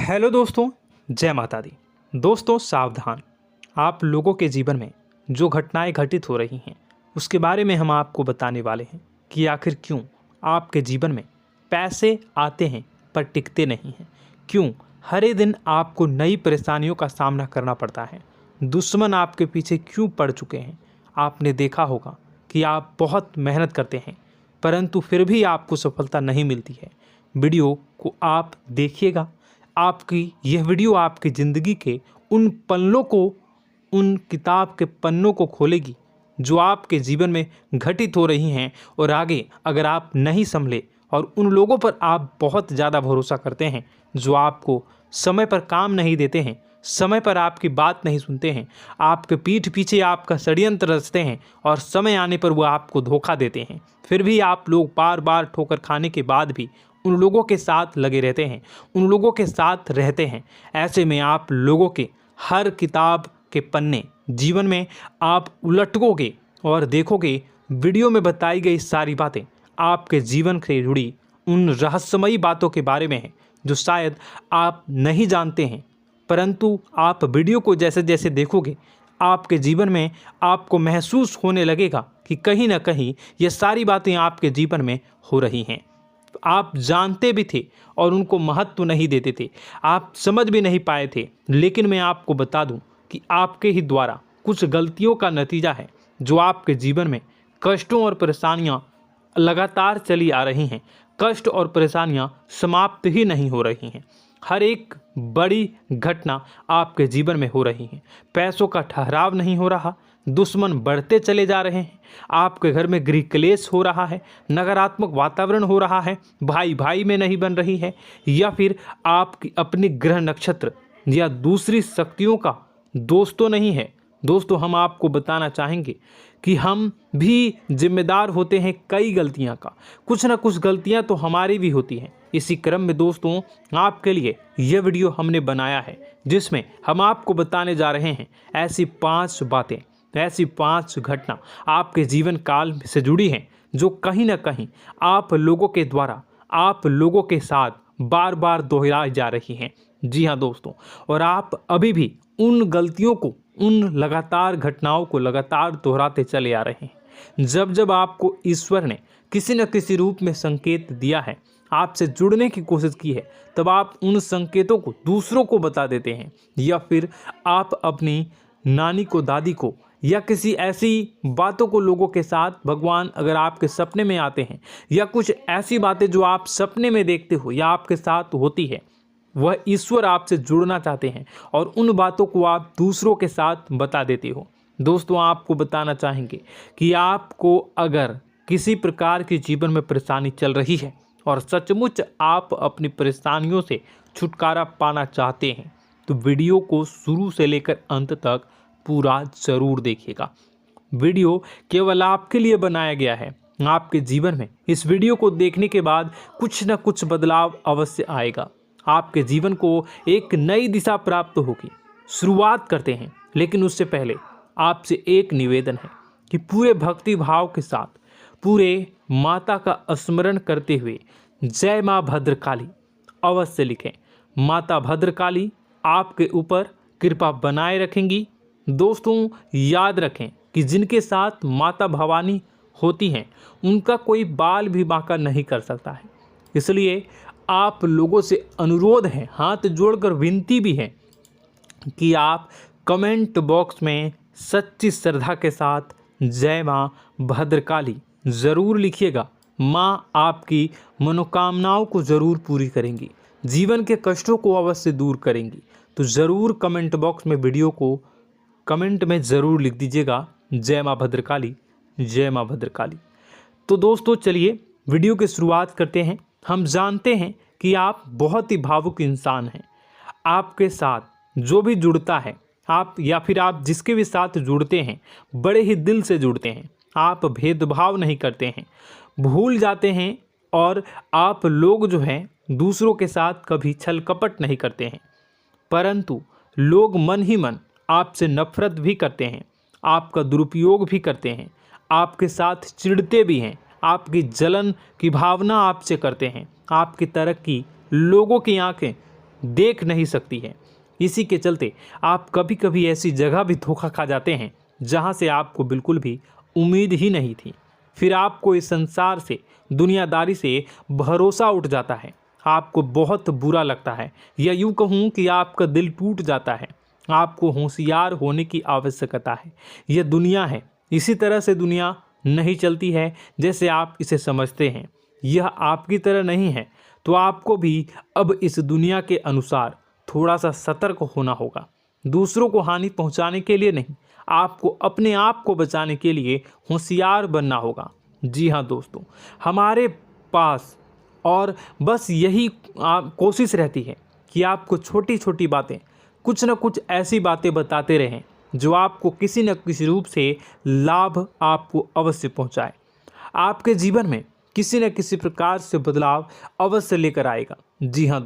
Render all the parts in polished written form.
Hello दोस्तों, जय माता दी। दोस्तों सावधान, आप लोगों के जीवन में जो घटनाएं घटित हो रही हैं उसके बारे में हम आपको बताने वाले हैं कि आखिर क्यों आपके जीवन में पैसे आते हैं पर टिकते नहीं हैं। क्यों हर एक दिन आपको नई परेशानियों का सामना करना पड़ता है। दुश्मन आपके पीछे क्यों पड़ चुके हैं। आपने देखा होगा कि आप बहुत मेहनत करते हैं परंतु फिर भी आपको सफलता नहीं मिलती है। वीडियो को आप देखिएगा। आपकी यह वीडियो आपकी ज़िंदगी के उन पन्नों को, उन किताब के पन्नों को खोलेगी जो आपके जीवन में घटित हो रही हैं। और आगे अगर आप नहीं संभले और उन लोगों पर आप बहुत ज़्यादा भरोसा करते हैं जो आपको समय पर काम नहीं देते हैं, समय पर आपकी बात नहीं सुनते हैं, आपके पीठ पीछे आपका षड्यंत्र रचते हैं और समय आने पर वो आपको धोखा देते हैं, फिर भी आप लोग बार बार ठोकर खाने के बाद भी उन लोगों के साथ लगे रहते हैं, उन लोगों के साथ रहते हैं। ऐसे में आप लोगों के हर किताब के पन्ने जीवन में आप उलटोगे और देखोगे वीडियो में बताई गई सारी बातें आपके जीवन से जुड़ी उन रहस्यमयी बातों के बारे में हैं जो शायद आप नहीं जानते हैं। परंतु आप वीडियो को जैसे जैसे देखोगे आपके जीवन में आपको महसूस होने लगेगा कि कहीं ना कहीं ये सारी बातें आपके जीवन में हो रही हैं। आप जानते भी थे और उनको महत्व नहीं देते थे, आप समझ भी नहीं पाए थे। लेकिन मैं आपको बता दूं कि आपके ही द्वारा कुछ गलतियों का नतीजा है जो आपके जीवन में कष्टों और परेशानियां लगातार चली आ रही हैं। कष्ट और परेशानियां समाप्त ही नहीं हो रही हैं। हर एक बड़ी घटना आपके जीवन में हो रही है। पैसों का ठहराव नहीं हो रहा, दुश्मन बढ़ते चले जा रहे हैं, आपके घर में गृह क्लेश हो रहा है, नकारात्मक वातावरण हो रहा है, भाई भाई में नहीं बन रही है, या फिर आपकी अपनी ग्रह नक्षत्र या दूसरी शक्तियों का दोस्तों नहीं है। दोस्तों हम आपको बताना चाहेंगे कि हम भी जिम्मेदार होते हैं कई गलतियां का, कुछ ना कुछ गलतियां तो हमारी भी होती हैं। इसी क्रम में दोस्तों आपके लिए यह वीडियो हमने बनाया है जिसमें हम आपको बताने जा रहे हैं ऐसी 5 बातें, ऐसी 5 घटना आपके जीवन काल से जुड़ी हैं जो कहीं ना कहीं आप लोगों के द्वारा आप लोगों के साथ बार बार दोहराई जा रही हैं। जी हाँ दोस्तों, और आप अभी भी उन गलतियों को, उन लगातार घटनाओं को लगातार दोहराते चले आ रहे हैं। जब जब आपको ईश्वर ने किसी न किसी रूप में संकेत दिया है, आपसे जुड़ने की कोशिश की है, तब आप उन संकेतों को दूसरों को बता देते हैं, या फिर आप अपनी नानी को, दादी को, या किसी ऐसी बातों को लोगों के साथ, भगवान अगर आपके सपने में आते हैं या कुछ ऐसी बातें जो आप सपने में देखते हो या आपके साथ होती है, वह ईश्वर आपसे जुड़ना चाहते हैं और उन बातों को आप दूसरों के साथ बता देते हो। दोस्तों आपको बताना चाहेंगे कि आपको अगर किसी प्रकार की जीवन में परेशानी चल रही है और सचमुच आप अपनी परेशानियों से छुटकारा पाना चाहते हैं तो वीडियो को शुरू से लेकर अंत तक पूरा जरूर देखिएगा। वीडियो केवल आपके लिए बनाया गया है। आपके जीवन में इस वीडियो को देखने के बाद कुछ न कुछ बदलाव अवश्य आएगा। आपके जीवन को एक नई दिशा प्राप्त होगी। शुरुआत करते हैं, लेकिन उससे पहले आपसे एक निवेदन है कि पूरे भक्ति भाव के साथ पूरे माता का स्मरण करते हुए जय माँ भद्रकाली अवश्य लिखें। माता भद्रकाली आपके ऊपर कृपा बनाए रखेंगी। दोस्तों याद रखें कि जिनके साथ माता भवानी होती हैं उनका कोई बाल भी बांका नहीं कर सकता है। इसलिए आप लोगों से अनुरोध है, हाथ जोड़कर विनती भी है कि आप कमेंट बॉक्स में सच्ची श्रद्धा के साथ जय माँ भद्रकाली ज़रूर लिखिएगा। माँ आपकी मनोकामनाओं को ज़रूर पूरी करेंगी, जीवन के कष्टों को अवश्य दूर करेंगी। तो ज़रूर कमेंट बॉक्स में वीडियो को कमेंट में ज़रूर लिख दीजिएगा जय माँ भद्रकाली, जय माँ भद्रकाली। तो दोस्तों चलिए वीडियो की शुरुआत करते हैं। हम जानते हैं कि आप बहुत ही भावुक इंसान हैं। आपके साथ जो भी जुड़ता है, आप या फिर आप जिसके भी साथ जुड़ते हैं बड़े ही दिल से जुड़ते हैं। आप भेदभाव नहीं करते हैं, भूल जाते हैं, और आप लोग जो हैं दूसरों के साथ कभी छल कपट नहीं करते हैं। परंतु लोग मन ही मन आपसे नफरत भी करते हैं, आपका दुरुपयोग भी करते हैं, आपके साथ चिढ़ते भी हैं, आपकी जलन की भावना आपसे करते हैं। आपकी तरक्की लोगों की आंखें देख नहीं सकती है। इसी के चलते आप कभी कभी ऐसी जगह भी धोखा खा जाते हैं जहां से आपको बिल्कुल भी उम्मीद ही नहीं थी। फिर आपको इस संसार से, दुनियादारी से भरोसा उठ जाता है। आपको बहुत बुरा लगता है, या यूँ कहूँ कि आपका दिल टूट जाता है। आपको होशियार होने की आवश्यकता है। यह दुनिया है, इसी तरह से दुनिया नहीं चलती है जैसे आप इसे समझते हैं। यह आपकी तरह नहीं है, तो आपको भी अब इस दुनिया के अनुसार थोड़ा सा सतर्क होना होगा। दूसरों को हानि पहुंचाने के लिए नहीं, आपको अपने आप को बचाने के लिए होशियार बनना होगा। जी हाँ दोस्तों, हमारे पास और बस यही कोशिश रहती है कि आपको छोटी छोटी बातें, कुछ न कुछ ऐसी बातें बताते रहें जो आपको किसी न किसी रूप से लाभ आपको अवश्य पहुंचाए, आपके जीवन में किसी न किसी प्रकार से बदलाव अवश्य लेकर आएगा। जी हाँ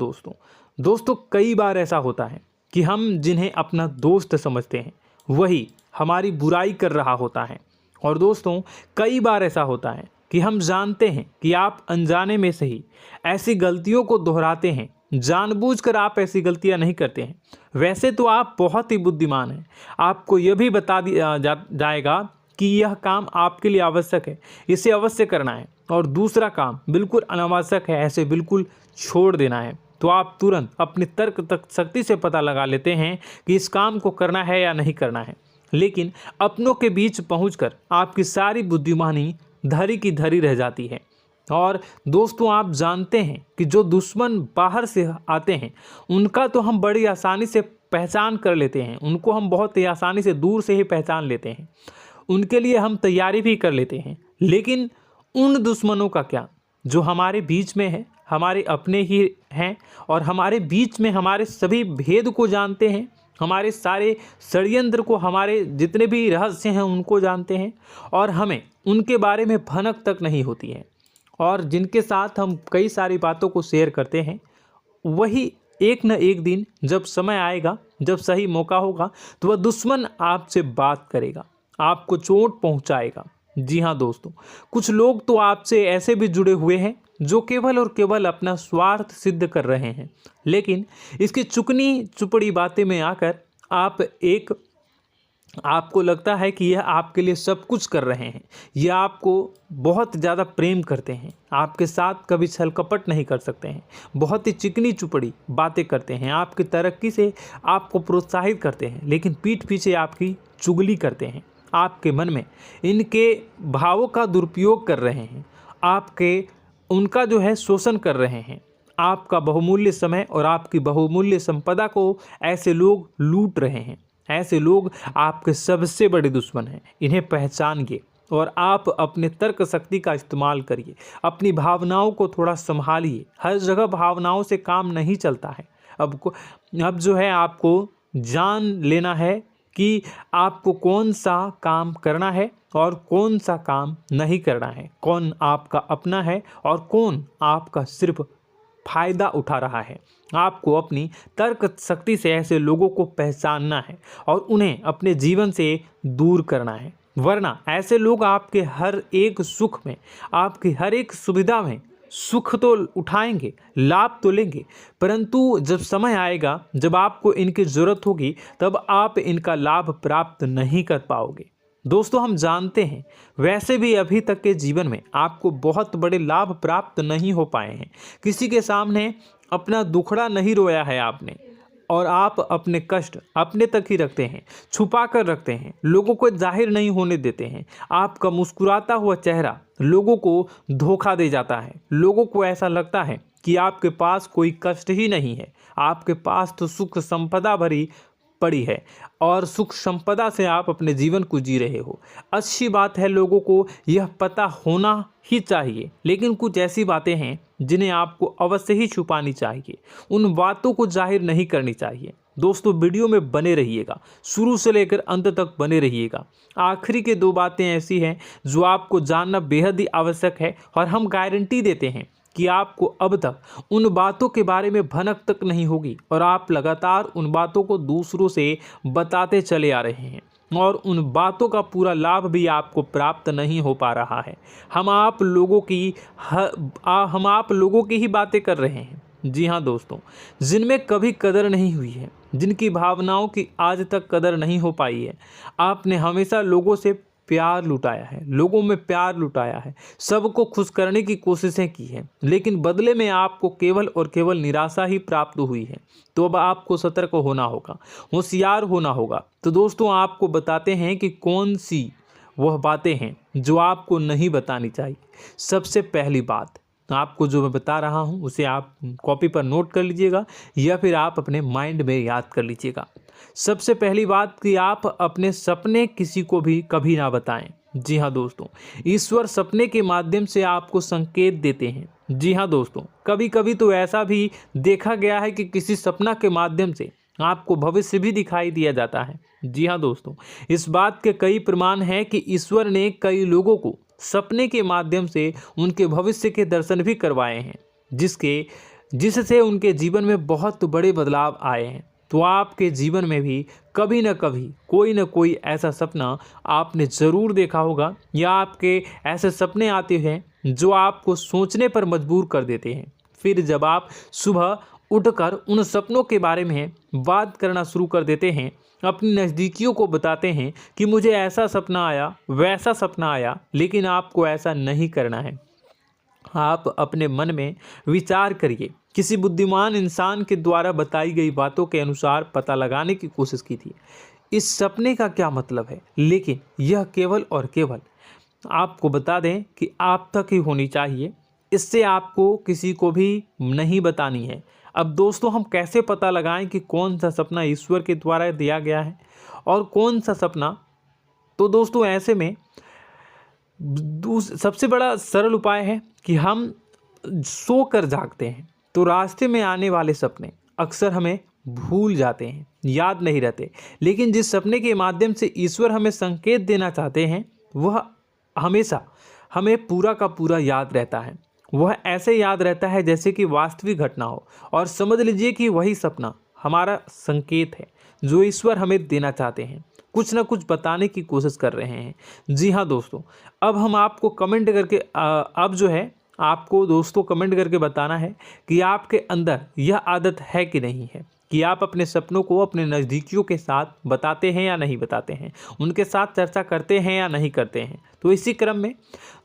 दोस्तों कई बार ऐसा होता है कि हम जिन्हें अपना दोस्त समझते हैं वही हमारी बुराई कर रहा होता है। और दोस्तों कई बार ऐसा होता है कि हम जानते हैं कि आप अनजाने में से ही ऐसी गलतियों को दोहराते हैं। जानबूझकर आप ऐसी गलतियां नहीं करते हैं। वैसे तो आप बहुत ही बुद्धिमान हैं। आपको यह भी बता दिया जाएगा कि यह काम आपके लिए आवश्यक है, इसे अवश्य करना है, और दूसरा काम बिल्कुल अनावश्यक है, ऐसे बिल्कुल छोड़ देना है। तो आप तुरंत अपनी तर्क शक्ति से पता लगा लेते हैं कि इस काम को करना है या नहीं करना है। लेकिन अपनों के बीच पहुंचकर आपकी सारी बुद्धिमानी धरी की धरी रह जाती है। और दोस्तों आप जानते हैं कि जो दुश्मन बाहर से आते हैं उनका तो हम बड़ी आसानी से पहचान कर लेते हैं, उनको हम बहुत ही आसानी से दूर से ही पहचान लेते हैं, उनके लिए हम तैयारी भी कर लेते हैं। लेकिन उन दुश्मनों का क्या जो हमारे बीच में है, हमारे अपने ही हैं, और हमारे बीच में हमारे सभी भेद को जानते हैं, हमारे सारे षड्यंत्र को, हमारे जितने भी रहस्य हैं उनको जानते हैं, और हमें उनके बारे में भनक तक नहीं होती है, और जिनके साथ हम कई सारी बातों को शेयर करते हैं, वही एक न एक दिन जब समय आएगा, जब सही मौका होगा, तो वह दुश्मन आपसे बात करेगा, आपको चोट पहुंचाएगा। जी हाँ दोस्तों, कुछ लोग तो आपसे ऐसे भी जुड़े हुए हैं जो केवल और केवल अपना स्वार्थ सिद्ध कर रहे हैं। लेकिन इसकी चुकनी चुपड़ी बातें में आकर आपको लगता है कि यह आपके लिए सब कुछ कर रहे हैं, यह आपको बहुत ज़्यादा प्रेम करते हैं, आपके साथ कभी छल कपट नहीं कर सकते हैं, बहुत ही चिकनी चुपड़ी बातें करते हैं, आपकी तरक्की से आपको प्रोत्साहित करते हैं, लेकिन पीठ पीछे आपकी चुगली करते हैं, आपके मन में इनके भावों का दुरुपयोग कर रहे हैं, उनका जो है शोषण कर रहे हैं। आपका बहुमूल्य समय और आपकी बहुमूल्य संपदा को ऐसे लोग लूट रहे हैं। ऐसे लोग आपके सबसे बड़े दुश्मन हैं। इन्हें पहचानिए और आप अपने तर्क शक्ति का इस्तेमाल करिए। अपनी भावनाओं को थोड़ा संभालिए। हर जगह भावनाओं से काम नहीं चलता है। अब जो है आपको जान लेना है कि आपको कौन सा काम करना है और कौन सा काम नहीं करना है, कौन आपका अपना है और कौन आपका सिर्फ फायदा उठा रहा है। आपको अपनी तर्क शक्ति से ऐसे लोगों को पहचानना है और उन्हें अपने जीवन से दूर करना है, वरना ऐसे लोग आपके हर एक सुख में, आपकी हर एक सुविधा में सुख तो उठाएंगे, लाभ तो लेंगे, परंतु जब समय आएगा, जब आपको इनकी ज़रूरत होगी, तब आप इनका लाभ प्राप्त नहीं कर पाओगे। दोस्तों हम जानते हैं, वैसे भी अभी तक के जीवन में आपको बहुत बड़े लाभ प्राप्त नहीं हो पाए हैं। किसी के सामने अपना दुखड़ा नहीं रोया है आपने, और आप अपने कष्ट अपने तक ही रखते हैं, छुपा कर रखते हैं, लोगों को जाहिर नहीं होने देते हैं। आपका मुस्कुराता हुआ चेहरा लोगों को धोखा दे जाता है। लोगों को ऐसा लगता है कि आपके पास कोई कष्ट ही नहीं है, आपके पास तो सुख संपदा भरी पड़ी है और सुख संपदा से आप अपने जीवन को जी रहे हो। अच्छी बात है, लोगों को यह पता होना ही चाहिए, लेकिन कुछ ऐसी बातें हैं जिन्हें आपको अवश्य ही छुपानी चाहिए। उन बातों को जाहिर नहीं करनी चाहिए। दोस्तों वीडियो में बने रहिएगा, शुरू से लेकर अंत तक बने रहिएगा। आखिरी के 2 बातें ऐसी हैं जो आपको जानना बेहद ही आवश्यक है, और हम गारंटी देते हैं कि आपको अब तक उन बातों के बारे में भनक तक नहीं होगी, और आप लगातार उन बातों को दूसरों से बताते चले आ रहे हैं, और उन बातों का पूरा लाभ भी आपको प्राप्त नहीं हो पा रहा है। हम आप लोगों की ही बातें कर रहे हैं, जी हाँ दोस्तों, जिनमें कभी कदर नहीं हुई है, जिनकी भावनाओं की आज तक कदर नहीं हो पाई है। आपने हमेशा लोगों से प्यार लुटाया है, लोगों में प्यार लुटाया है, सबको खुश करने की कोशिशें की हैं, लेकिन बदले में आपको केवल और केवल निराशा ही प्राप्त हुई है। तो अब आपको सतर्क होना होगा, होशियार होना होगा। तो दोस्तों, आपको बताते हैं कि कौन सी वह बातें हैं जो आपको नहीं बतानी चाहिए। सबसे पहली बात, आपको जो मैं बता रहा हूं उसे आप कॉपी पर नोट कर लीजिएगा या फिर आप अपने माइंड में याद कर लीजिएगा। सबसे पहली बात कि आप अपने सपने किसी को भी कभी ना बताएं। जी हाँ दोस्तों, ईश्वर सपने के माध्यम से आपको संकेत देते हैं। जी हाँ दोस्तों, कभी कभी तो ऐसा भी देखा गया है कि किसी सपना के माध्यम से आपको भविष्य भी दिखाई दिया जाता है। जी हाँ दोस्तों, इस बात के कई प्रमाण हैं कि ईश्वर ने कई लोगों को सपने के माध्यम से उनके भविष्य के दर्शन भी करवाए हैं, जिससे उनके जीवन में बहुत बड़े बदलाव आए हैं। तो आपके जीवन में भी कभी न कभी कोई न कोई ऐसा सपना आपने ज़रूर देखा होगा, या आपके ऐसे सपने आते हैं जो आपको सोचने पर मजबूर कर देते हैं। फिर जब आप सुबह उठकर उन सपनों के बारे में बात करना शुरू कर देते हैं, अपनी नज़दीकियों को बताते हैं कि मुझे ऐसा सपना आया, वैसा सपना आया, लेकिन आपको ऐसा नहीं करना है। आप अपने मन में विचार करिए। किसी बुद्धिमान इंसान के द्वारा बताई गई बातों के अनुसार पता लगाने की कोशिश की थी इस सपने का क्या मतलब है, लेकिन यह केवल और केवल आपको बता दें कि आप तक ही होनी चाहिए। इससे आपको किसी को भी नहीं बतानी है। अब दोस्तों, हम कैसे पता लगाएं कि कौन सा सपना ईश्वर के द्वारा दिया गया है और कौन सा सपना? तो दोस्तों, ऐसे में सबसे बड़ा सरल उपाय है कि हम सोकर जागते हैं तो रास्ते में आने वाले सपने अक्सर हमें भूल जाते हैं, याद नहीं रहते। लेकिन जिस सपने के माध्यम से ईश्वर हमें संकेत देना चाहते हैं वह हमेशा हमें पूरा का पूरा याद रहता है। वह ऐसे याद रहता है जैसे कि वास्तविक घटना हो, और समझ लीजिए कि वही सपना हमारा संकेत है जो ईश्वर हमें देना चाहते हैं, कुछ ना कुछ बताने की कोशिश कर रहे हैं। जी हाँ दोस्तों, अब हम आपको कमेंट करके अब जो है आपको दोस्तों कमेंट करके बताना है कि आपके अंदर यह आदत है कि नहीं है, कि आप अपने सपनों को अपने नज़दीकियों के साथ बताते हैं या नहीं बताते हैं, उनके साथ चर्चा करते हैं या नहीं करते हैं। तो इसी क्रम में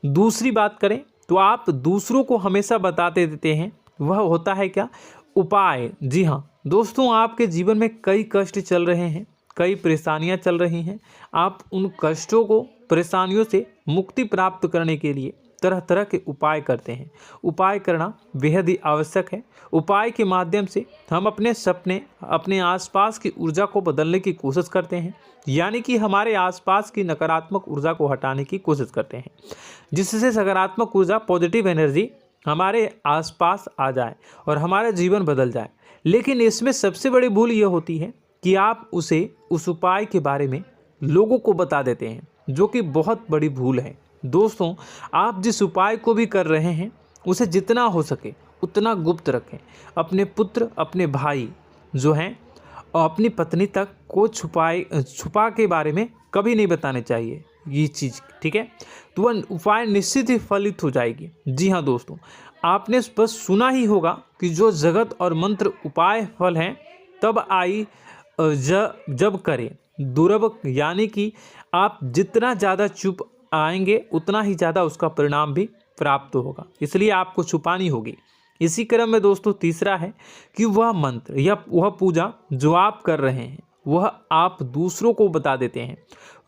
दूसरी बात करें तो आप दूसरों को हमेशा बताते देते हैं, वह होता है क्या? उपाय। जी हाँ दोस्तों, आपके जीवन में कई कष्ट चल रहे हैं, कई परेशानियां चल रही हैं। आप उन कष्टों को, परेशानियों से मुक्ति प्राप्त करने के लिए तरह तरह के उपाय करते हैं। उपाय करना बेहद ही आवश्यक है। उपाय के माध्यम से हम अपने सपने, अपने आसपास की ऊर्जा को बदलने की कोशिश करते हैं, यानी कि हमारे आसपास की नकारात्मक ऊर्जा को हटाने की कोशिश करते हैं, जिससे सकारात्मक ऊर्जा, पॉजिटिव एनर्जी हमारे आसपास आ जाए और हमारा जीवन बदल जाए। लेकिन इसमें सबसे बड़ी भूल यह होती है कि आप उस उपाय के बारे में लोगों को बता देते हैं, जो कि बहुत बड़ी भूल है। दोस्तों, आप जिस उपाय को भी कर रहे हैं उसे जितना हो सके उतना गुप्त रखें। अपने पुत्र, अपने भाई जो हैं और अपनी पत्नी तक को छुपा के बारे में कभी नहीं बताने चाहिए ये चीज़, ठीक है? तो वह उपाय निश्चित ही फलित हो जाएगी। जी हाँ दोस्तों, आपने बस सुना ही होगा कि जो जगत और मंत्र उपाय फल हैं तब आई जब करें दुर्लभ, यानी कि आप जितना ज़्यादा चुप आएंगे उतना ही ज़्यादा उसका परिणाम भी प्राप्त होगा, इसलिए आपको छुपानी होगी। इसी क्रम में दोस्तों तीसरा है कि वह मंत्र या वह पूजा जो आप कर रहे हैं वह आप दूसरों को बता देते हैं।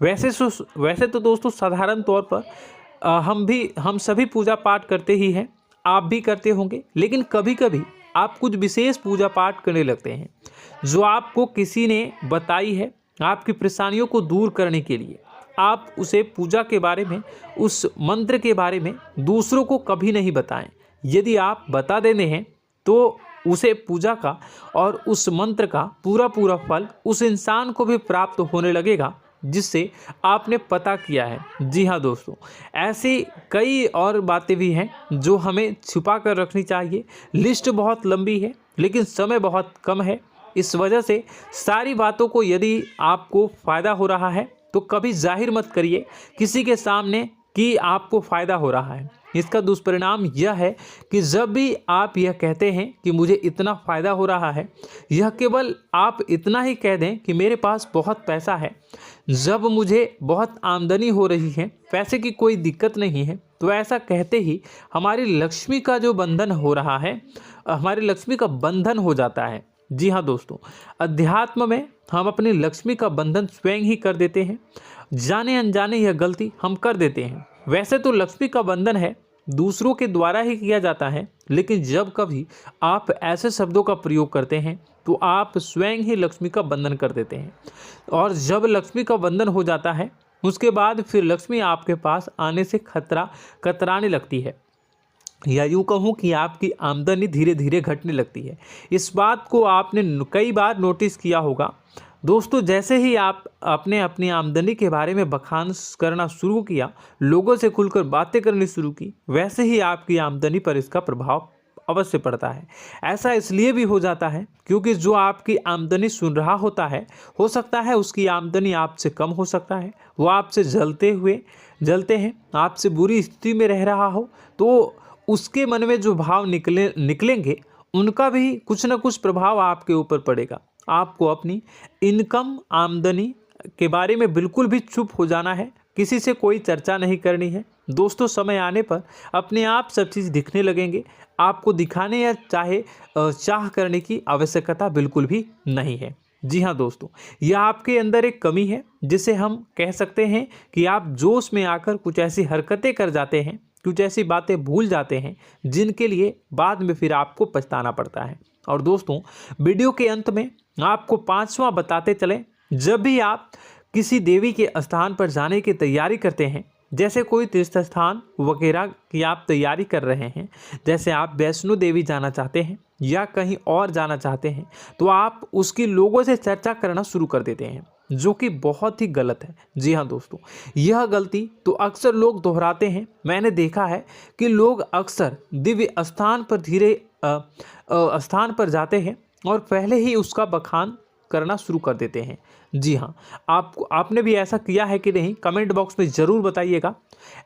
वैसे तो दोस्तों साधारण तौर पर हम सभी पूजा पाठ करते ही हैं, आप भी करते होंगे, लेकिन कभी कभी आप कुछ विशेष पूजा पाठ करने लगते हैं जो आपको किसी ने बताई है आपकी परेशानियों को दूर करने के लिए। आप उसे पूजा के बारे में, उस मंत्र के बारे में दूसरों को कभी नहीं बताएं। यदि आप बता देते हैं तो उसे पूजा का और उस मंत्र का पूरा फल उस इंसान को भी प्राप्त होने लगेगा जिससे आपने पता किया है। जी हाँ दोस्तों, ऐसी कई और बातें भी हैं जो हमें छुपा कर रखनी चाहिए। लिस्ट बहुत लंबी है लेकिन समय बहुत कम है, इस वजह से सारी बातों को यदि आपको फ़ायदा हो रहा है तो कभी जाहिर मत करिए, किसी के सामने कि आपको फ़ायदा हो रहा है। इसका दुष्परिणाम यह है कि जब भी आप यह कहते हैं कि मुझे इतना फ़ायदा हो रहा है, यह केवल आप इतना ही कह दें कि मेरे पास बहुत पैसा है, जब मुझे बहुत आमदनी हो रही है, पैसे की कोई दिक्कत नहीं है, तो ऐसा कहते ही हमारी लक्ष्मी का जो बंधन हो रहा है, हमारी लक्ष्मी का बंधन हो जाता है। जी हाँ दोस्तों, अध्यात्म में हम अपनी लक्ष्मी का बंधन स्वयं ही कर देते हैं। जाने अनजाने यह गलती हम कर देते हैं। वैसे तो लक्ष्मी का बंधन है दूसरों के द्वारा ही किया जाता है, लेकिन जब कभी आप ऐसे शब्दों का प्रयोग करते हैं तो आप स्वयं ही लक्ष्मी का बंधन कर देते हैं। और जब लक्ष्मी का बंधन हो जाता है, उसके बाद फिर लक्ष्मी आपके पास आने से कतराने लगती है, या यूँ कहूँ कि आपकी आमदनी धीरे धीरे घटने लगती है। इस बात को आपने कई बार नोटिस किया होगा दोस्तों। जैसे ही आपने अपनी आमदनी के बारे में बखान करना शुरू किया, लोगों से खुलकर बातें करनी शुरू की, वैसे ही आपकी आमदनी पर इसका प्रभाव अवश्य पड़ता है। ऐसा इसलिए भी हो जाता है क्योंकि जो आपकी आमदनी सुन रहा होता है, हो सकता है उसकी आमदनी आपसे कम हो सकता है, वो आपसे जलते हैं, आपसे बुरी स्थिति में रह रहा हो, तो उसके मन में जो भाव निकलेंगे उनका भी कुछ न कुछ प्रभाव आपके ऊपर पड़ेगा। आपको अपनी इनकम आमदनी के बारे में बिल्कुल भी चुप हो जाना है, किसी से कोई चर्चा नहीं करनी है दोस्तों। समय आने पर अपने आप सब चीज़ दिखने लगेंगे। आपको दिखाने या चाह करने की आवश्यकता बिल्कुल भी नहीं है। जी हाँ दोस्तों, यह आपके अंदर एक कमी है, जिसे हम कह सकते हैं कि आप जोश में आकर कुछ ऐसी हरकतें कर जाते हैं, कुछ ऐसी बातें भूल जाते हैं जिनके लिए बाद में फिर आपको पछताना पड़ता है। और दोस्तों, वीडियो के अंत में आपको 5वां बताते चलें, जब भी आप किसी देवी के स्थान पर जाने की तैयारी करते हैं, जैसे कोई तीर्थ स्थान वगैरह की आप तैयारी कर रहे हैं, जैसे आप वैष्णो देवी जाना चाहते हैं या कहीं और जाना चाहते हैं, तो आप उसकी लोगों से चर्चा करना शुरू कर देते हैं, जो कि बहुत ही गलत है। जी हाँ दोस्तों, यह गलती तो अक्सर लोग दोहराते हैं। मैंने देखा है कि लोग अक्सर दिव्य स्थान पर जाते हैं और पहले ही उसका बखान करना शुरू कर देते हैं। जी हाँ, आपने भी ऐसा किया है कि नहीं, कमेंट बॉक्स में ज़रूर बताइएगा।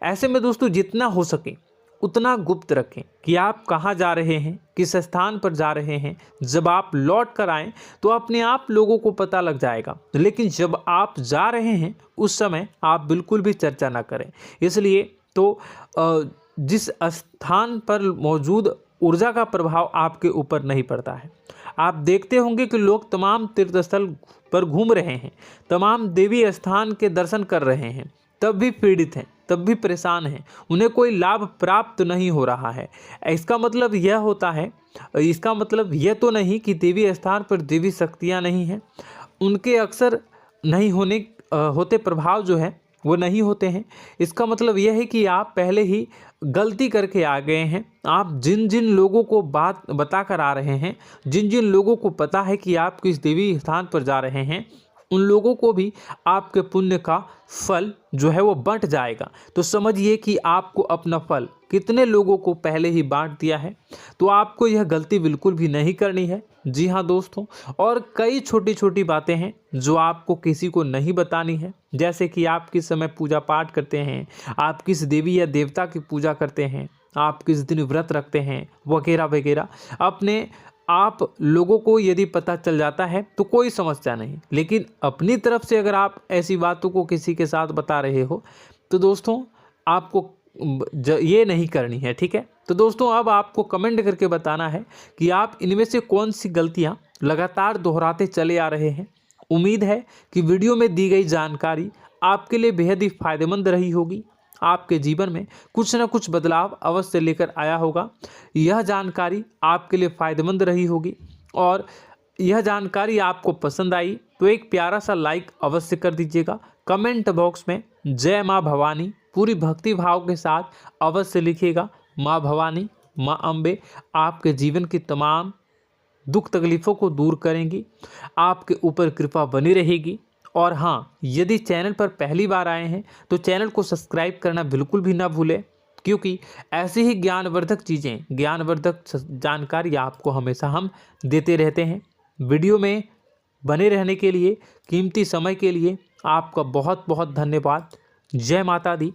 ऐसे में दोस्तों, जितना हो सके उतना गुप्त रखें कि आप कहाँ जा रहे हैं, किस स्थान पर जा रहे हैं। जब आप लौट कर आएँ तो अपने आप लोगों को पता लग जाएगा, लेकिन जब आप जा रहे हैं उस समय आप बिल्कुल भी चर्चा ना करें। इसलिए तो जिस स्थान पर मौजूद ऊर्जा का प्रभाव आपके ऊपर नहीं पड़ता है। आप देखते होंगे कि लोग तमाम तीर्थ स्थल पर घूम रहे हैं, तमाम देवी स्थान के दर्शन कर रहे हैं, तब भी पीड़ित हैं, तब भी परेशान हैं, उन्हें कोई लाभ प्राप्त नहीं हो रहा है। इसका मतलब यह तो नहीं कि देवी स्थान पर देवी शक्तियाँ नहीं हैं, उनके अक्सर नहीं होते प्रभाव जो है वो नहीं होते हैं। इसका मतलब यह है कि आप पहले ही गलती करके आ गए हैं। आप जिन जिन लोगों को बात बता कर आ रहे हैं, जिन जिन लोगों को पता है कि आप किस देवी स्थान पर जा रहे हैं, उन लोगों को भी आपके पुण्य का फल जो है वो बंट जाएगा। तो समझिए कि आपको अपना फल कितने लोगों को पहले ही बांट दिया है। तो आपको यह गलती बिल्कुल भी नहीं करनी है। जी हाँ दोस्तों, और कई छोटी छोटी बातें हैं जो आपको किसी को नहीं बतानी है, जैसे कि आप किस समय पूजा पाठ करते हैं, आप किस देवी या देवता की पूजा करते हैं, आप किस दिन व्रत रखते हैं, वगैरह वगैरह। अपने आप लोगों को यदि पता चल जाता है तो कोई समस्या नहीं, लेकिन अपनी तरफ से अगर आप ऐसी बातों को किसी के साथ बता रहे हो तो दोस्तों आपको ये नहीं करनी है, ठीक है। तो दोस्तों, अब आपको कमेंट करके बताना है कि आप इनमें से कौन सी गलतियां लगातार दोहराते चले आ रहे हैं। उम्मीद है कि वीडियो में दी गई जानकारी आपके लिए बेहद ही फायदेमंद रही होगी, आपके जीवन में कुछ न कुछ बदलाव अवश्य लेकर आया होगा। यह जानकारी आपके लिए फ़ायदेमंद रही होगी और यह जानकारी आपको पसंद आई तो एक प्यारा सा लाइक अवश्य कर दीजिएगा। कमेंट बॉक्स में जय माँ भवानी पूरी भक्ति भाव के साथ अवश्य लिखिएगा। माँ भवानी, माँ अम्बे आपके जीवन की तमाम दुख तकलीफ़ों को दूर करेंगी, आपके ऊपर कृपा बनी रहेगी। और हाँ, यदि चैनल पर पहली बार आए हैं तो चैनल को सब्सक्राइब करना बिल्कुल भी ना भूलें, क्योंकि ऐसी ही ज्ञानवर्धक चीज़ें, ज्ञानवर्धक जानकारी आपको हमेशा हम देते रहते हैं। वीडियो में बने रहने के लिए, कीमती समय के लिए आपका बहुत बहुत धन्यवाद। जय माता दी।